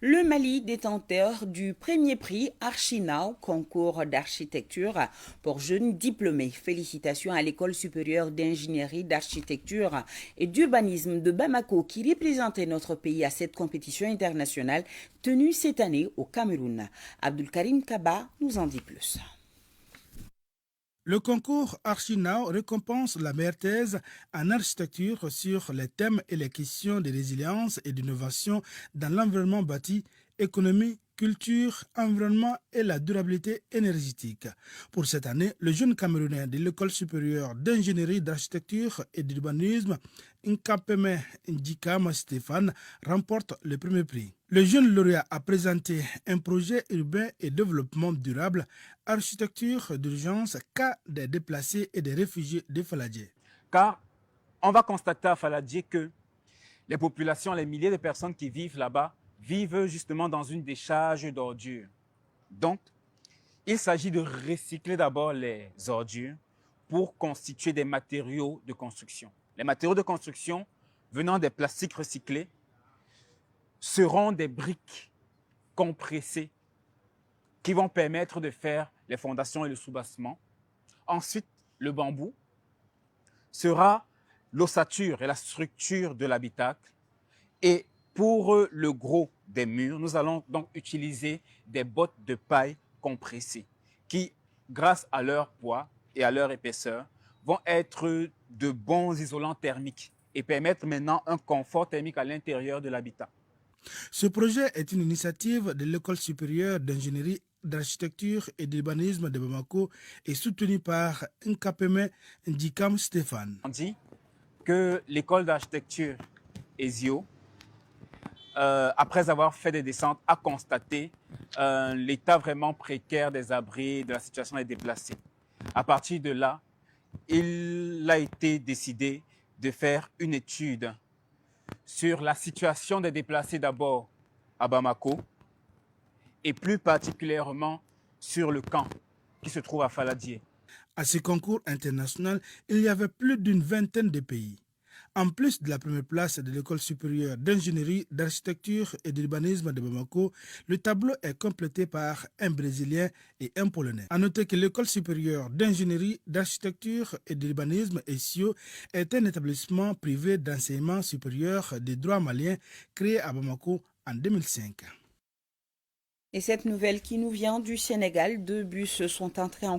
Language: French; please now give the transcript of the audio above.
Le Mali, détenteur du premier prix Archinao, concours d'architecture pour jeunes diplômés. Félicitations à l'École supérieure d'ingénierie, d'architecture et d'urbanisme de Bamako qui représentait notre pays à cette compétition internationale tenue cette année au Cameroun. Abdul Karim Kaba nous en dit plus. Le concours Archinao récompense la meilleure thèse en architecture sur les thèmes et les questions de résilience et d'innovation dans l'environnement bâti, économie, culture, environnement et la durabilité énergétique. Pour cette année, le jeune Camerounais de l'École supérieure d'ingénierie, d'architecture et d'urbanisme, Nkapeme Ndjikama Stéphane, remporte le premier prix. Le jeune lauréat a présenté un projet urbain et développement durable, architecture d'urgence, cas des déplacés et des réfugiés de Faladje. Car on va constater à Faladje que les populations, les milliers de personnes qui vivent là-bas, vivent justement dans une décharge d'ordures. Donc, il s'agit de recycler d'abord les ordures pour constituer des matériaux de construction. Les matériaux de construction venant des plastiques recyclés seront des briques compressées qui vont permettre de faire les fondations et le soubassement. Ensuite, le bambou sera l'ossature et la structure de l'habitacle. Et pour le gros des murs, nous allons donc utiliser des bottes de paille compressées qui, grâce à leur poids et à leur épaisseur, vont être de bons isolants thermiques et permettre maintenant un confort thermique à l'intérieur de l'habitat. Ce projet est une initiative de l'École supérieure d'ingénierie, d'architecture et d'urbanisme de Bamako et soutenu par Nkapeme Ndjikam Stéphane. On dit que l'école d'architecture ESIO, après avoir fait des descentes, a constaté l'état vraiment précaire des abris, de la situation des déplacés. À partir de là, il a été décidé de faire une étude sur la situation des déplacés d'abord à Bamako et plus particulièrement sur le camp qui se trouve à Faladje. À ce concours international, il y avait plus d'une vingtaine de pays. En plus de la première place de l'École supérieure d'ingénierie, d'architecture et d'urbanisme de Bamako, le tableau est complété par un Brésilien et un Polonais. À noter que l'École supérieure d'ingénierie, d'architecture et d'urbanisme ESIO est un établissement privé d'enseignement supérieur des droits maliens créé à Bamako en 2005. Et cette nouvelle qui nous vient du Sénégal, 2 bus sont entrés en